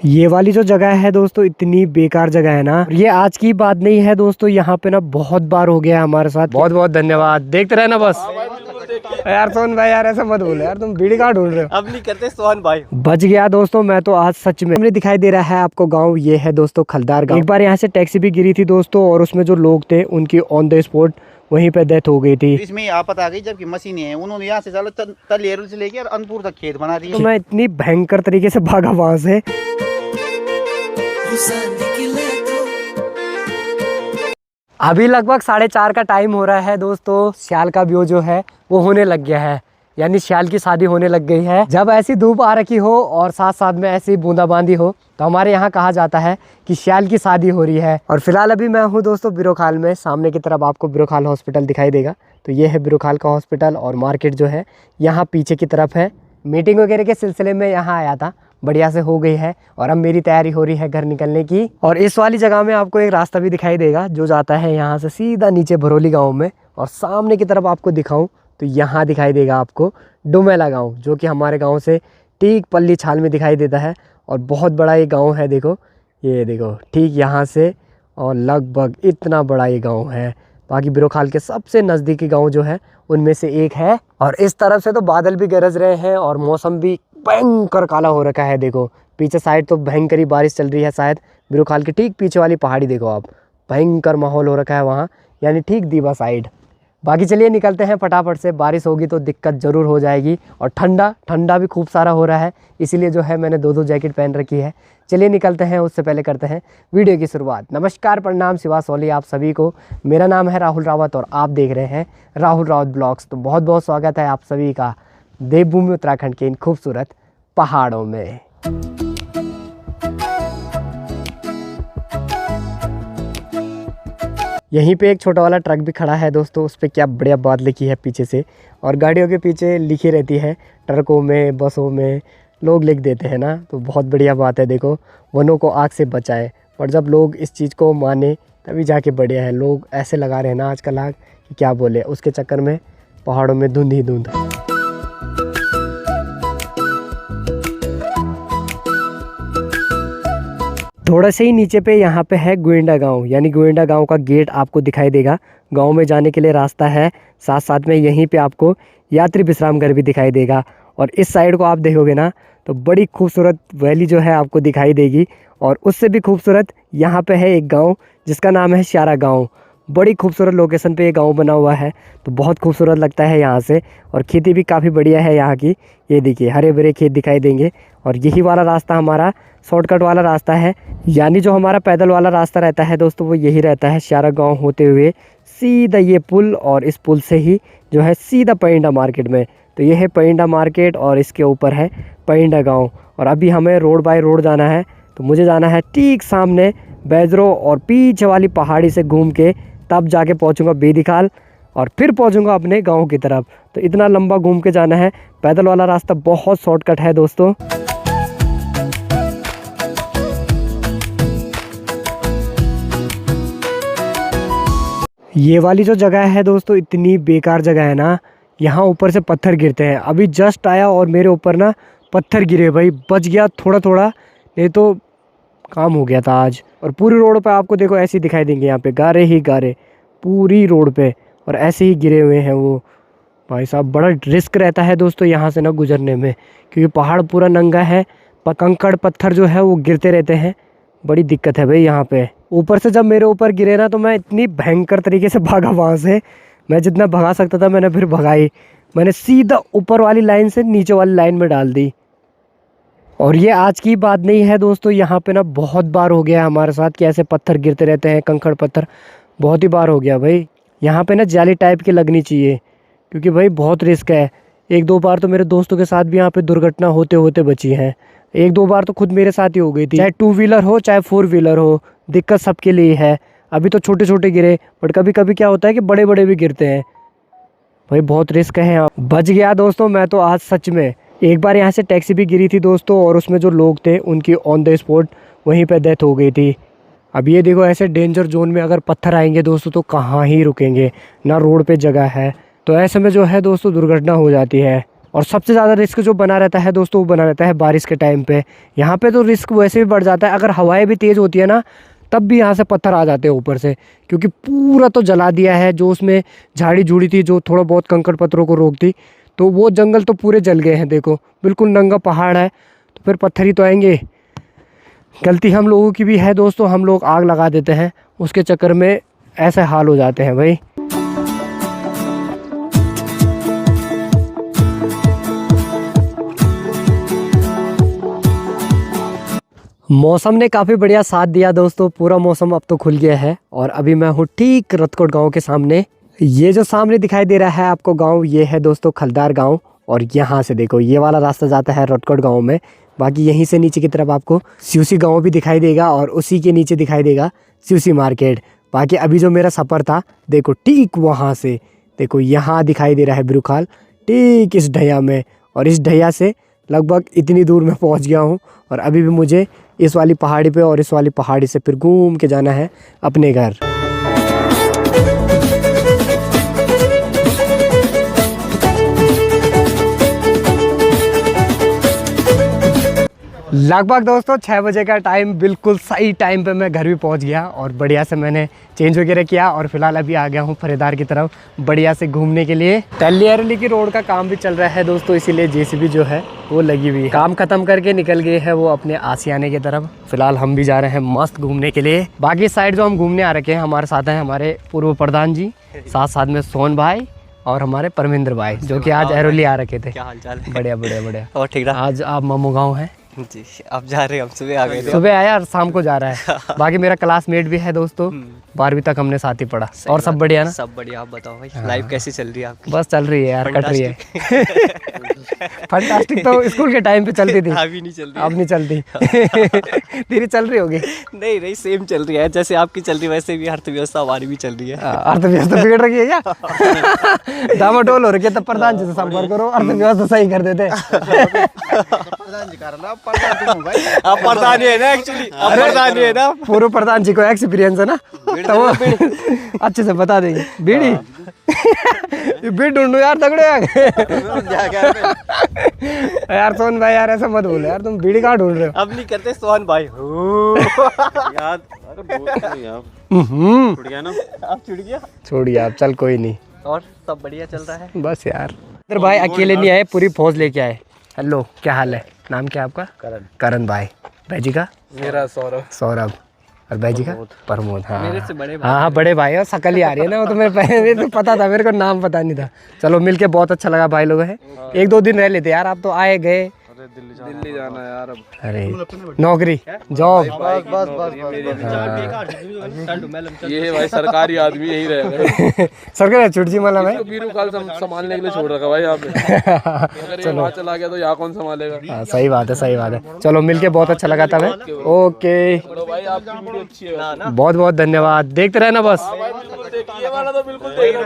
ये वाली जो जगह है दोस्तों इतनी बेकार जगह है ना, ये आज की बात नहीं है दोस्तों, यहाँ पे ना बहुत बार हो गया है हमारे साथ। बहुत बहुत धन्यवाद, देखते रहना बस। यार सोहन भाई यार ऐसा मत बोलो यार, तुम बीड़ी कहाँ ढूंढ रहे हो? अब नहीं करते सोहन भाई। बच गया दोस्तों मैं तो आज सच में। हमें दिखाई दे रहा है आपको गांव, ये है दोस्तों खलदार गांव। एक बार यहाँ से टैक्सी भी गिरी थी दोस्तों, और उसमें जो लोग थे उनकी ऑन द स्पॉट वहीं पे डेथ हो गई थी। इसमें आफत आ गई जबकि मशीनें हैं, उन्होंने यहाँ से चलो तलेरू से लेकर अनपुर तक खेत बना दिए। तो मैं इतनी भयंकर तरीके से भागा वहां से। अभी लगभग 4:30 का टाइम हो रहा है दोस्तों। श्याल का व्यू जो है वो होने लग गया है, यानी श्याल की शादी होने लग गई है। जब ऐसी धूप आ रखी हो और साथ साथ में ऐसी बूंदाबांदी हो तो हमारे यहाँ कहा जाता है कि श्याल की शादी हो रही है। और फिलहाल अभी मैं हूँ दोस्तों बिरोखाल में। सामने की तरफ आपको बिरोखाल हॉस्पिटल दिखाई देगा, तो ये है बिरोखाल का हॉस्पिटल। और मार्केट जो है यहाँ पीछे की तरफ है। मीटिंग वगैरह के सिलसिले में यहाँ आया था, बढ़िया से हो गई है। और अब मेरी तैयारी हो रही है घर निकलने की। और इस वाली जगह में आपको एक रास्ता भी दिखाई देगा जो जाता है यहाँ से सीधा नीचे भरोली गाँव में। और सामने की तरफ आपको दिखाऊं तो यहाँ दिखाई देगा आपको डुमेला गांव, जो कि हमारे गांव से ठीक पल्ली छाल में दिखाई देता है। और बहुत बड़ा ये गांव है, देखो ये देखो ठीक यहाँ से, और लगभग इतना बड़ा ये गांव है। बाकी बिरोखाल के सबसे नज़दीकी गांव जो है उनमें से एक है। और इस तरफ से तो बादल भी गरज रहे हैं और मौसम भी भयंकर काला हो रखा है। देखो पीछे साइड तो भयंकर बारिश चल रही है शायद। बिरोखाल के ठीक पीछे वाली पहाड़ी देखो आप, भयंकर माहौल हो रखा है वहाँ, यानी ठीक दीवा साइड। बाकी चलिए निकलते हैं फटाफट से, बारिश होगी तो दिक्कत ज़रूर हो जाएगी। और ठंडा भी खूब सारा हो रहा है, इसीलिए जो है मैंने दो जैकेट पहन रखी है। चलिए निकलते हैं, उससे पहले करते हैं वीडियो की शुरुआत। नमस्कार, प्रणाम, शिवा सोली आप सभी को। मेरा नाम है राहुल रावत और आप देख रहे हैं राहुल रावत ब्लॉग्स। तो बहुत बहुत स्वागत है आप सभी का देवभूमि उत्तराखंड के इन खूबसूरत पहाड़ों में। यहीं पे एक छोटा वाला ट्रक भी खड़ा है दोस्तों, उस पर क्या बढ़िया बात लिखी है पीछे से। और गाड़ियों के पीछे लिखी रहती है, ट्रकों में बसों में लोग लिख देते हैं ना, तो बहुत बढ़िया बात है। देखो वनों को आग से बचाए, और जब लोग इस चीज़ को माने तभी जाके बढ़िया है। लोग ऐसे लगा रहे हैं ना आजकल आग कि क्या बोले, उसके चक्कर में पहाड़ों में धुंध ही धुंध। थोड़ा से ही नीचे पे यहाँ पे है गोविंदा गांव, यानी गोविंदा गांव का गेट आपको दिखाई देगा। गांव में जाने के लिए रास्ता है, साथ साथ में यहीं पे आपको यात्री विश्राम घर भी दिखाई देगा। और इस साइड को आप देखोगे ना तो बड़ी खूबसूरत वैली जो है आपको दिखाई देगी। और उससे भी खूबसूरत यहाँ पे है एक गाँव जिसका नाम है श्यारा गाँव। बड़ी खूबसूरत लोकेशन पे ये गांव बना हुआ है, तो बहुत खूबसूरत लगता है यहाँ से। और खेती भी काफ़ी बढ़िया है यहाँ की, ये देखिए हरे भरे खेत दिखाई देंगे। और यही वाला रास्ता हमारा शॉर्टकट वाला रास्ता है, यानी जो हमारा पैदल वाला रास्ता रहता है दोस्तों वो यही रहता है, श्यारा गांव होते हुए सीधा ये पुल, और इस पुल से ही जो है सीधा पैंडा मार्केट में। तो ये है पैंडा मार्केट और इसके ऊपर है पैंडा गाँव। और अभी हमें रोड बाय रोड जाना है, तो मुझे जाना है ठीक सामने बैजरो, और पीछे वाली पहाड़ी से घूम के तब जाके पहुंचूंगा बेदीखाल, और फिर पहुंचूंगा अपने गांव की तरफ। तो इतना लंबा घूम के जाना है, पैदल वाला रास्ता बहुत शॉर्टकट है दोस्तों। ये वाली जो जगह है दोस्तों इतनी बेकार जगह है ना, यहाँ ऊपर से पत्थर गिरते हैं। अभी जस्ट आया और मेरे ऊपर ना पत्थर गिरे भाई, बच गया थोड़ा थोड़ा, नहीं तो काम हो गया था आज। और पूरी रोड पे आपको देखो ऐसे ही दिखाई देंगे, यहाँ पे गारे ही गारे पूरी रोड पे, और ऐसे ही गिरे हुए हैं वो। भाई साहब बड़ा रिस्क रहता है दोस्तों यहाँ से ना गुजरने में, क्योंकि पहाड़ पूरा नंगा है, कंकड़ पत्थर जो है वो गिरते रहते हैं। बड़ी दिक्कत है भाई यहाँ पे। ऊपर से जब मेरे ऊपर गिरे ना तो मैं इतनी भयंकर तरीके से भागा वहाँ से, मैं जितना भगा सकता था मैंने फिर भगाई। मैंने सीधा ऊपर वाली लाइन से नीचे वाली लाइन में डाल दी। और ये आज की बात नहीं है दोस्तों, यहाँ पे ना बहुत बार हो गया है हमारे साथ कि ऐसे पत्थर गिरते रहते हैं, कंकड़ पत्थर, बहुत ही बार हो गया भाई। यहाँ पे ना जाली टाइप की लगनी चाहिए, क्योंकि भाई बहुत रिस्क है। एक दो बार तो मेरे दोस्तों के साथ भी यहाँ पे दुर्घटना होते होते बची है। एक दो बार तो खुद मेरे साथ ही हो गई थी, चाहे 2 व्हीलर हो चाहे 4 व्हीलर हो, दिक्कत सबके लिए है। अभी तो छोटे छोटे गिरे, बट कभी कभी क्या होता है कि बड़े बड़े भी गिरते हैं भाई, बहुत रिस्क है यहाँ। बच गया दोस्तों मैं तो आज सच में। एक बार यहाँ से टैक्सी भी गिरी थी दोस्तों, और उसमें जो लोग थे उनकी ऑन द स्पॉट वहीं पे डेथ हो गई थी। अब ये देखो ऐसे डेंजर जोन में अगर पत्थर आएंगे दोस्तों तो कहाँ ही रुकेंगे, ना रोड पे जगह है, तो ऐसे में जो है दोस्तों दुर्घटना हो जाती है। और सबसे ज़्यादा रिस्क जो बना रहता है दोस्तों वो बना रहता है बारिश के टाइम पे। यहाँ पे तो रिस्क वैसे भी बढ़ जाता है, अगर हवाएं भी तेज़ होती है ना तब भी यहाँ से पत्थर आ जाते हैं ऊपर से, क्योंकि पूरा तो जला दिया है। जो उसमें झाड़ी झूड़ी थी जो थोड़ा बहुत कंकड़ पत्थरों को रोकती, तो वो जंगल तो पूरे जल गए हैं। देखो बिल्कुल नंगा पहाड़ है, तो फिर पत्थर ही तो आएंगे। गलती हम लोगों की भी है दोस्तों, हम लोग आग लगा देते हैं, उसके चक्कर में ऐसे हाल हो जाते हैं भाई। मौसम ने काफ़ी बढ़िया साथ दिया दोस्तों, पूरा मौसम अब तो खुल गया है। और अभी मैं हूँ ठीक रतकोट गांव के सामने। ये जो सामने दिखाई दे रहा है आपको गांव, ये है दोस्तों खलदार गांव। और यहाँ से देखो ये वाला रास्ता जाता है रतकोट गांव में। बाकी यहीं से नीचे की तरफ आपको सिवसी गांव भी दिखाई देगा, और उसी के नीचे दिखाई देगा सिवसी मार्केट। बाकी अभी जो मेरा सफ़र था देखो ठीक वहाँ से, देखो यहाँ दिखाई दे रहा है ब्रुखाल ठीक इस ढैया में, और इस ढैया से लगभग इतनी दूर मैं पहुँच गया हूँ। और अभी भी मुझे इस वाली पहाड़ी पे और इस वाली पहाड़ी से फिर घूम के जाना है अपने घर। लगभग दोस्तों 6 बजे का टाइम, बिल्कुल सही टाइम पे मैं घर भी पहुंच गया और बढ़िया से मैंने चेंज वगैरह किया। और फिलहाल अभी आ गया हूं फरीदार की तरफ बढ़िया से घूमने के लिए। तल्ली अरली की रोड का काम भी चल रहा है दोस्तों, इसीलिए जेसीबी जो है वो लगी हुई है। काम खत्म करके निकल गए हैं वो अपने आसियाने की तरफ। फिलहाल हम भी जा रहे हैं मस्त घूमने के लिए। बाकी साइड जो हम घूमने आ रखे हैं, हमारे साथ हैं हमारे पूर्व प्रधान जी, साथ साथ में सोन भाई और हमारे परमेंद्र भाई, जो कि आज अरवली आ रखे थे। क्या हाल चाल है? बढ़िया बढ़िया बढ़िया। और ठीक रहा? आज आप ममू गाँव हैं जी, अब जा रहे हैं, हम सुबह आ गए थे। सुबह आया और शाम को जा रहा है। बाकी मेरा क्लासमेट भी है दोस्तों, 12वीं तक हमने साथ ही पढ़ा। और सब बढ़िया ना? सब बढ़िया। आप बताओ भाई, लाइफ कैसी चल रही है आपकी? बस चल रही है यार, कट रही है। फंटास्टिक तो स्कूल के टाइम पे चलती थी, अभी नहीं चल रही। अब नहीं चलती। तेरी चल रही होगी? नहीं नहीं, सेम चल रही है, जैसे आपकी चल रही है वैसे भी अर्थव्यवस्था हमारी भी चल रही है। अर्थव्यवस्था बिगड़ रही है क्या? डामाडोल हो रही है, तब प्रधान जी से संपर्क करो, अर्थव्यवस्था सही कर देते। आप प्रधान ही है ना एक्चुअली, आप प्रधान ही है ना। पूर्व प्रधान जी को एक्सपीरियंस है ना, तो वो अच्छे से बता देंगे। बीड़ी बीड़ी ढूंढो यार, तगड़े यार सोन भाई, यार ऐसा मत बोलो यार, तुम बीड़ी कहाँ ढूंढ रहे हो? अब नहीं करते सोहन भाई। यार छूट गया ना, आप छूट गया। छोड़िए आप, चल कोई नहीं। और सब बढ़िया चल रहा है बस यार। इधर भाई अकेले नहीं आए, पूरी फौज लेके आए। हेलो, क्या हाल है? नाम क्या है आपका? करण। करण भाई। भाई जी का? मेरा सौरभ। सौरभ। और भाई जी का? प्रमोद। हाँ मेरे से बड़े भाई। हाँ बड़े भाई, और शकल ही आ रही है ना, वो तो मेरे तो पता था, मेरे को नाम पता नहीं था। चलो मिलके बहुत अच्छा लगा भाई लोग हैं। 1-2 दिन रह लेते यार, आप तो आए गए। दिल्ली जाना है यार अब। अरे नौकरी जॉब, ये भाई सरकारी आदमी यही रहेगा। सरकार छुट्टी माला भाई, बीरू खाल संभालने के लिए छोड़ रखा भाई यहाँ पे। अगर ये वहाँ चला गया तो यहाँ कौन संभालेगा? हाँ सही बात है, सही बात है। चलो मिलके बहुत अच्छा लगा था भाई। ओके, तो भाई आपकी वीडियो अच्छी है। बहुत बहुत धन्यवाद। देखते रहना बस, ये वाला तो बिल्कुल देखना।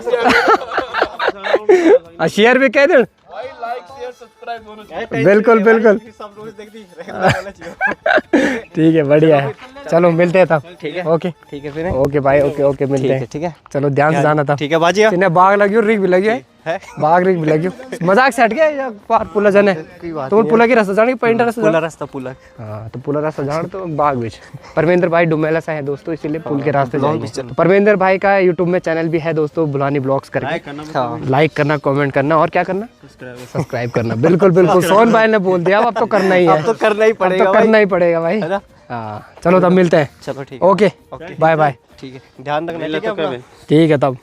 शेयर भी कह दे। भाई लाइक शेयर सब्सक्राइब दोनों चाहिए। बिल्कुल बिल्कुल, ठीक है, बढ़िया है। चलो मिलते हैं तब। ठीक है, ओके ठीक है फिर। ओके भाई, ओके ओके मिलते हैं। ठीक है। चलो ध्यान से जाना था। ठीक है बाजी। इन्हें बाग लगी और रिग भी लगी है, बाग रिग भी लगी। मजाक से हट गया या पार पुला जाने? तो पुला की रास्ता जाने, पेंटर रास्ता पुला रास्ता पुला। हाँ तो पुला रास्ता जान तो बाग बीच। परमेंद्र भाई डुमेला से है दोस्तों, इसीलिए पुल के रास्ते जाएंगे। तो परमेंद्र भाई का यूट्यूब में चैनल भी है दोस्तों, बुलानी ब्लॉग्स करके लाइक करना, कमेंट करना और क्या करना, सब्सक्राइब करना। बिल्कुल बिल्कुल, सोन भाई ने बोल दिया, अब तो करना ही है, अब तो करना ही पड़ेगा, तो करना ही पड़ेगा भाई। हाँ चलो तब मिलते हैं। चलो ठीक है, ओके बाय बाय। ठीक है, ध्यान रखना। ठीक है तब।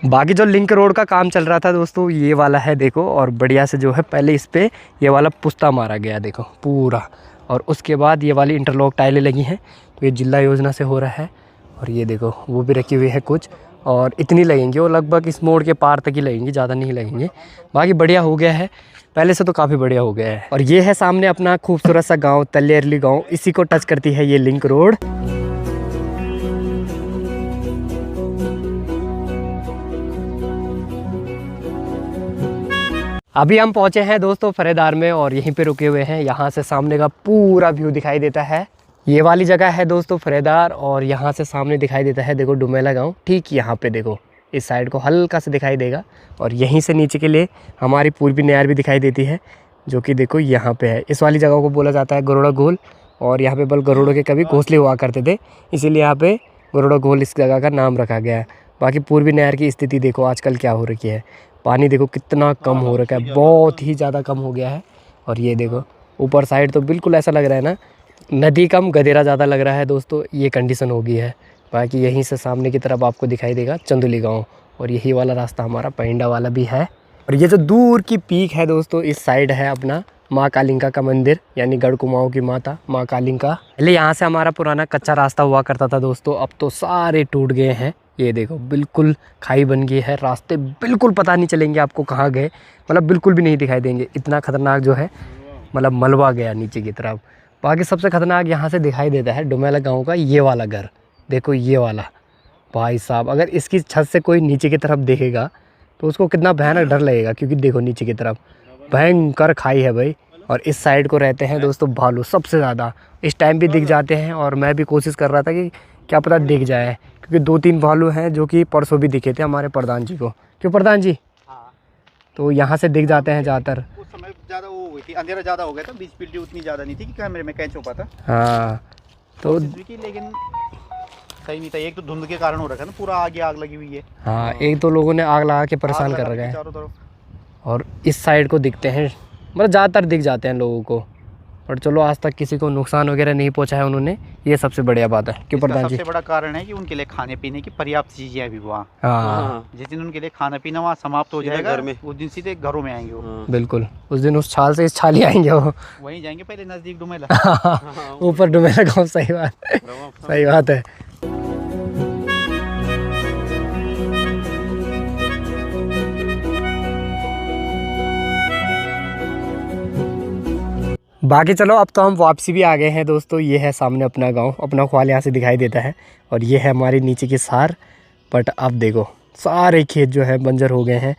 बाकी जो लिंक रोड का काम चल रहा था दोस्तों, ये वाला है देखो, और बढ़िया से जो है पहले इस पे ये वाला पुस्ता मारा गया देखो पूरा, और उसके बाद ये वाली इंटरलॉक टाइलें लगी हैं। तो ये जिला योजना से हो रहा है। और ये देखो वो भी रखी हुई है कुछ, और इतनी लगेंगी, वो लगभग इस मोड़ के पार तक ही लगेंगी, ज़्यादा नहीं लगेंगे। बाकी बढ़िया हो गया है, पहले से तो काफ़ी बढ़िया हो गया है। और ये है सामने अपना खूबसूरत सा गाँव तल्ली अरली गाँव, इसी को टच करती है ये लिंक रोड। अभी हम पहुंचे हैं दोस्तों फरीदार में, और यहीं पे रुके हुए हैं। यहाँ से सामने का पूरा व्यू दिखाई देता है। ये वाली जगह है दोस्तों फरीदार, और यहाँ से सामने दिखाई देता है देखो डुमेला गांव। ठीक यहाँ पे देखो, इस साइड को हल्का सा दिखाई देगा। और यहीं से नीचे के लिए हमारी पूर्वी नहर भी दिखाई देती है, जो कि देखो यहाँ पे है। इस वाली जगह को बोला जाता है गरुड़ा घोल, और यहाँ पे बल गरुड़ों के कभी घोंसले हुआ करते थे, इसीलिए यहाँ पे गरुड़ा घोल इस जगह का नाम रखा गया है। बाकी पूर्वी नहर की स्थिति देखो आजकल क्या हो रखी है, पानी देखो कितना कम हो रखा है, बहुत ही ज़्यादा कम हो गया है। और ये देखो ऊपर साइड तो बिल्कुल ऐसा लग रहा है ना, नदी कम गधेरा ज़्यादा लग रहा है दोस्तों, ये कंडीशन हो गई है। बाकी यहीं से सामने की तरफ आपको दिखाई देगा चंदोली गांव, और यही वाला रास्ता हमारा पैंडा वाला भी है। और ये जो दूर की पीक है दोस्तों, इस साइड है अपना माँ कालिंका का मंदिर, यानी गढ़ कुमाऊं की माता माँ कालिंका। पहले यहाँ से हमारा पुराना कच्चा रास्ता हुआ करता था दोस्तों, अब तो सारे टूट गए हैं। ये देखो बिल्कुल खाई बन गई है, रास्ते बिल्कुल पता नहीं चलेंगे आपको कहाँ गए, मतलब बिल्कुल भी नहीं दिखाई देंगे, इतना खतरनाक जो है मतलब मलबा गया नीचे की तरफ। बाकी सबसे खतरनाक यहाँ से दिखाई देता है डुमेला गांव का ये वाला घर, देखो ये वाला, भाई साहब अगर इसकी छत से कोई नीचे की तरफ देखेगा तो उसको कितना भयानक डर लगेगा, क्योंकि देखो नीचे की तरफ भयंकर खाई है भाई। और इस साइड को रहते हैं दोस्तों भालू सबसे ज़्यादा, इस टाइम भी दिख जाते हैं, और मैं भी कोशिश कर रहा था कि क्या पता दिख जाए, क्योंकि 2-3 भालू हैं जो कि परसों भी दिखे थे हमारे प्रधान जी को। क्यों प्रधान जी? तो यहाँ से दिख जाते हैं ज़्यादातर। उस समय ज़्यादा वो हुई थी, अंधेरा ज़्यादा हो गया था, विजिबिलिटी उतनी ज़्यादा नहीं थी कि कैमरे में कैच हो पाता। हाँ तो लेकिन सही नहीं था, एक तो धुंध के कारण हो रखा है ना, पूरा आगे आग लगी हुई है। हाँ एक तो लोगों ने आग लगा के परेशान कर रखा है, चारों तरफ। और इस साइड को दिखते हैं, मतलब ज़्यादातर दिख जाते हैं लोगों को, पर चलो आज तक किसी को नुकसान वगैरह नहीं पहुंचा है उन्होंने, ये सबसे बढ़िया बात है। क्यों प्रधान जी? सबसे बड़ा कारण है कि उनके लिए खाने पीने की पर्याप्त चीजें अभी वहाँ। हाँ जिस दिन उनके लिए खाना पीना वहाँ समाप्त हो जाएगा, उस दिन सीधे घरों में आएंगे वो। बिल्कुल, उस दिन उस छाल से इस छाल ही आएंगे वो। वहीं जाएंगे पहले नजदीक डुमेला। ऊपर डुमेला गाँव, सही बात, सही बात है। बाकी चलो अब तो हम वापसी भी आ गए हैं दोस्तों, ये है सामने अपना गांव, अपना ख्वाल यहाँ से दिखाई देता है, और ये है हमारी नीचे की सार। बट अब देखो सारे खेत जो है बंजर हो गए हैं,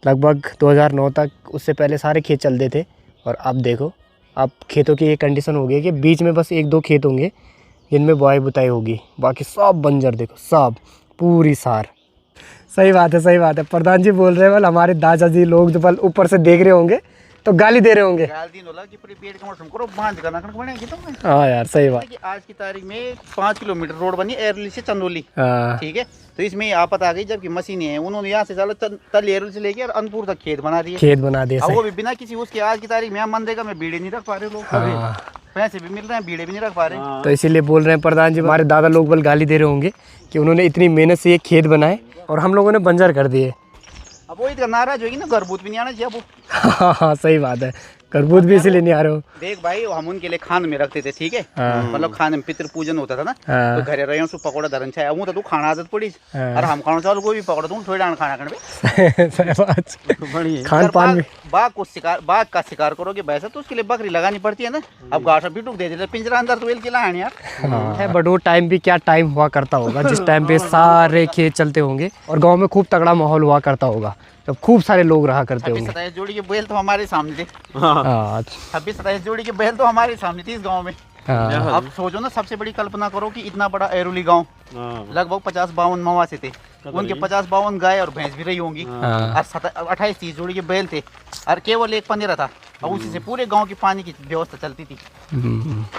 लगभग 2009 तक, उससे पहले सारे खेत चलते थे, और अब देखो अब खेतों की ये कंडीशन हो गई है कि बीच में बस 1-2 खेत होंगे जिनमें बुआई बुताई होगी, बाकी सब बंजर, देखो सब पूरी सार। सही बात है, सही बात है। प्रधान जी बोल रहे हैं, बल हमारे दादाजी लोग जो बल ऊपर से देख रहे होंगे तो गाली दे रहे होंगे। हाँ यार सही बात। आज की तारीख में 5 किलोमीटर रोड बनी एरली से चंदोली, हाँ ठीक है, तो इसमें आफत आ गई जबकि मशीनें हैं, उन्होंने यहाँ से तलेरल से लेकर अनपुर तक खेत बना दिए, खेत बना दिए, वो भी बिना किसी उसके। आज की तारीख में मनरेगा में बीड़े नहीं रख पा रहे लोग, पैसे भी मिल रहे हैं, बीड़े भी नहीं रख पा रहे। तो इसीलिए बोल रहे हैं प्रधान जी, हमारे दादा लोग बल गाली दे रहे होंगे कि उन्होंने इतनी मेहनत से ये खेत बनाए और हम लोगों ने बंजर कर दिए। अब वो इतना नाराज होगी ना, गर्भूत भी नहीं आना चाहिए अब। हाँ हाँ सही बात है, तरबूज भी इसीलिए नहीं आ रहे हो। देख भाई, हम उनके लिए खान में रखते थे, ठीक है, हाँ। मतलब खाने में पितृ पूजन होता था ना, हाँ। तो घरे रहे सु पकौड़ा धरन छाया वो तो तू खाना आदत पड़ी, हाँ। और हम खाना चावल कोई भी पकौड़ा तू थोड़ी डाल खाना करने सही बात, खान पान भी। बाघ का शिकार करोगे वैसा तो उसके लिए बकरी लगानी पड़ती है ना। अब घाटा भी टूक दे देते पिंजरा अंदर तो वेल के लाए यार। है बट वो टाइम भी क्या टाइम हुआ करता होगा जिस टाइम पे सारे खेत चलते होंगे और गांव में खूब तगड़ा माहौल हुआ करता होगा, जब खूब सारे लोग रहा करते होंगे। 27 जोड़ी के बैल तो हमारे सामने थे। 27 जोड़ी के बैल तो हमारे सामने थी इस गाँव में। अब सोचो ना, सबसे बड़ी कल्पना करो कि इतना बड़ा एरोली गांव, लगभग 50-52 मवासे थे, उनके 50-52 गाय और भैंस भी रही होंगी, और 28-30 जोड़ी के बैल थे, और केवल एक पंदेरा था, और उसी से पूरे गांव की पानी की व्यवस्था चलती थी।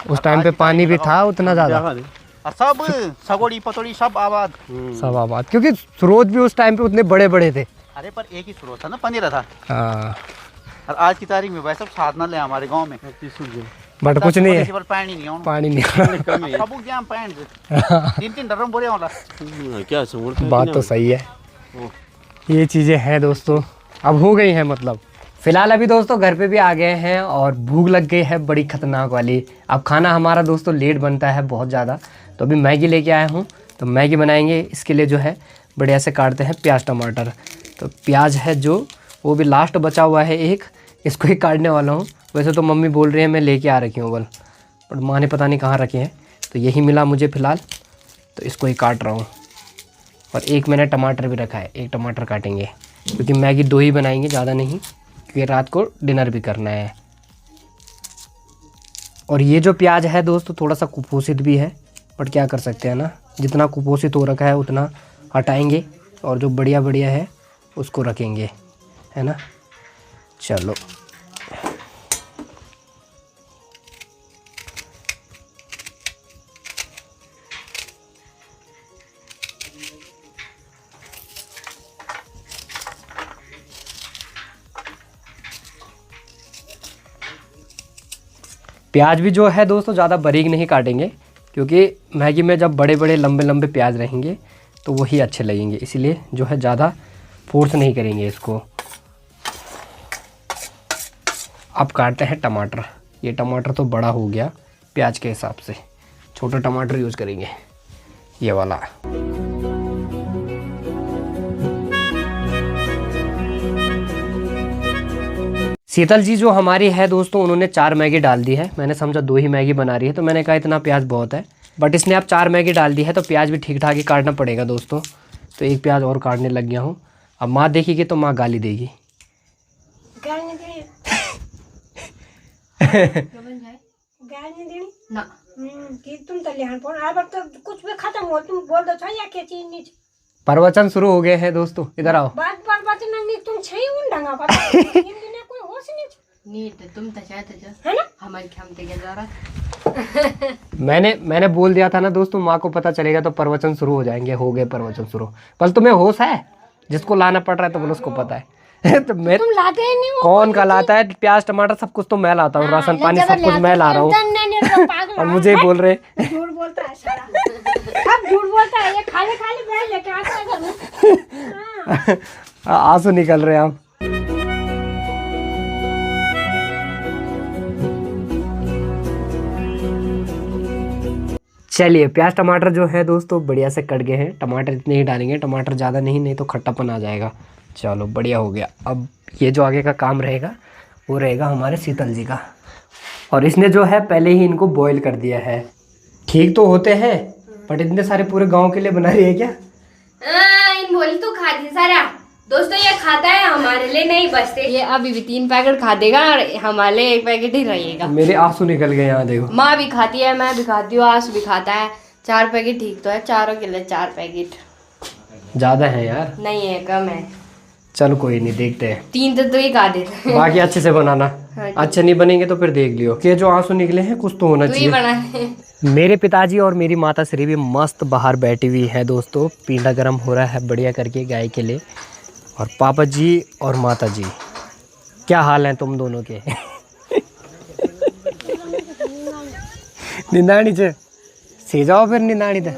उस टाइम पे पानी भी था उतना ज्यादा, और सब सगोड़ी पतोड़ी सब आबाद, क्योंकि स्रोत भी उस टाइम पे उतने बड़े बड़े थे। अरे पर एक ही स्रोत था ना, पंदेरा था। और आज की तारीख में वैसे साधन है हमारे गाँव में, बट कुछ नहीं है, पानी नहीं है, पानी नहीं। क्या बात तो सही है, ये चीज़ें हैं दोस्तों, अब हो गई हैं मतलब। फिलहाल अभी दोस्तों घर पे भी आ गए हैं और भूख लग गई है बड़ी खतरनाक वाली। अब खाना हमारा दोस्तों लेट बनता है बहुत ज़्यादा, तो अभी मैगी लेके आया हूँ, तो मैगी बनाएंगे। इसके लिए जो है बढ़िया से काटते हैं प्याज टमाटर। तो प्याज है जो वो भी लास्ट बचा हुआ है एक, इसको ही काटने वाला हूँ। वैसे तो मम्मी बोल रही है मैं लेके आ रखी हूँ बल, पर माँ ने पता नहीं कहाँ रखे हैं, तो यही मिला मुझे फ़िलहाल, तो इसको ही काट रहा हूँ। और एक मैंने टमाटर भी रखा है, एक टमाटर काटेंगे क्योंकि मैगी 2 ही बनाएंगे, ज़्यादा नहीं, क्योंकि रात को डिनर भी करना है। और ये जो प्याज है दोस्तों थोड़ा सा कुपोषित भी है, बट क्या कर सकते हैं ना, जितना कुपोषित हो रखा है उतना हटाएंगे और जो बढ़िया बढ़िया है उसको रखेंगे, है ना। चलो प्याज भी जो है दोस्तों ज़्यादा बारीक नहीं काटेंगे, क्योंकि मैगी में जब बड़े बड़े लंबे लंबे प्याज रहेंगे तो वही अच्छे लगेंगे, इसलिए जो है ज़्यादा फोर्स नहीं करेंगे इसको। अब काटते हैं टमाटर। ये टमाटर तो बड़ा हो गया प्याज के हिसाब से, छोटा टमाटर यूज़ करेंगे, ये वाला। शीतल जी जो हमारी है दोस्तों, उन्होंने 4 मैगी डाल दी है। मैंने समझा 2 ही मैगी बना रही है, तो मैंने कहा इतना प्याज बहुत है, बट इसने अब 4 मैगी डाल दी है, तो प्याज भी ठीक ठाक ही काटना पड़ेगा दोस्तों। तो एक प्याज और काटने लग गया हूँ। अब माँ देखेगी तो माँ गाली देगी। कुछ भी खत्म हो तुम बोल दो या क्या चीज नहीं। प्रवचन शुरू हो गए हैं दोस्तों, इधर आओ। बात नहीं तुम छई उन ढंगा का कोई होश नहीं तुम तो चाहते है ना हमारी क्षमता के द्वारा। मैंने बोल दिया था ना दोस्तों, माँ को पता चलेगा तो प्रवचन शुरू हो जाएंगे। हो गए प्रवचन शुरू। पर तुम्हें होश है? जिसको लाना पड़ रहा है तो बोलो उसको पता है। तो मैं तुम लाते ही नहीं हो। कौन का लाता है? प्याज टमाटर सब कुछ तो मैं लाता हूँ, राशन पानी सब कुछ मैं ला रहा हूँ, और मुझे बोल रहे झूठ बोलता है सारा। सब झूठ बोलता है, ये खाली खाली बैठ लेके आता है। आंसू निकल रहे हैं आप। चलिए प्याज टमाटर जो है दोस्तों बढ़िया से कट गए हैं। टमाटर इतने ही डालेंगे, टमाटर ज़्यादा नहीं तो खट्टापन आ जाएगा। चलो बढ़िया हो गया। अब ये जो आगे का काम रहेगा वो रहेगा हमारे शीतल जी का, और इसने जो है पहले ही इनको बॉईल कर दिया है। ठीक तो होते हैं, बट इतने सारे पूरे गांव के लिए बना रही है क्या? इन बोली तो खा दी सारा दोस्तों, ये खाता है, हमारे लिए नहीं बचते। ये अभी भी 3 पैकेट खा देगा और हमारे लिए 1 पैकेट ही रहेगा। मेरे आंसू निकल गए यहाँ देखो। माँ भी खाती है, मैं भी खाती हूँ, आंसू भी खाता है। 4 पैकेट ठीक तो है, चारों के लिए 4 पैकेट ज़्यादा है यार। नहीं है, कम है। चलो कोई नहीं, देखते हैं। 3 तो ही खा देते। बाकी अच्छे से बनाना। अच्छे नहीं बनेंगे तो फिर देख लियो कि जो आंसू निकले हैं कुछ तो होना तू ही चाहिए। बना। मेरे पिताजी और मेरी माता श्री भी मस्त बाहर बैठी हुई है दोस्तों। पींडा गर्म हो रहा है बढ़िया करके गाय के लिए। और पापा जी और माता जी, क्या हाल है तुम दोनों के? निंदाणी से से जाओ फिर निंदाणी से।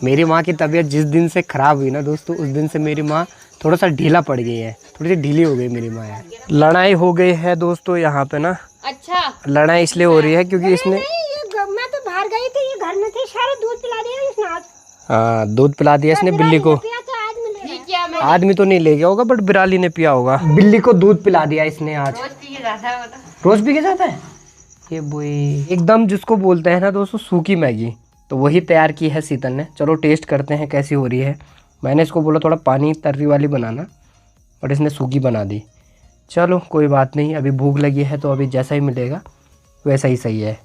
मेरी माँ की तबीयत जिस दिन से ख़राब हुई ना दोस्तों, उस दिन से मेरी माँ थोड़ा सा ढीला पड़ गई है, थोड़ी सी ढीली हो गई मेरी माँ यार। लड़ाई हो गई है दोस्तों यहाँ पे ना। अच्छा, लड़ाई इसलिए हो रही है क्योंकि इसने मैं तो बाहर गई थी, ये घर में थे, सारा दूध पिला दिया इसने आज। हाँ दूध पिला दिया इसने बिल्ली को। आदमी तो नहीं ले गया होगा, बट बिराली ने पिया होगा। बिल्ली को दूध पिला दिया इसने आज। रोज पी के जाता है ये बोई। एकदम जिसको बोलते हैं ना दोस्तों सूखी मैगी, तो वही तैयार की है शीतल ने। चलो टेस्ट करते हैं कैसी हो रही है। मैंने इसको बोला थोड़ा पानी तर्री वाली बनाना, बट इसने सूखी बना दी। चलो कोई बात नहीं, अभी भूख लगी है तो अभी जैसा ही मिलेगा वैसा ही सही है।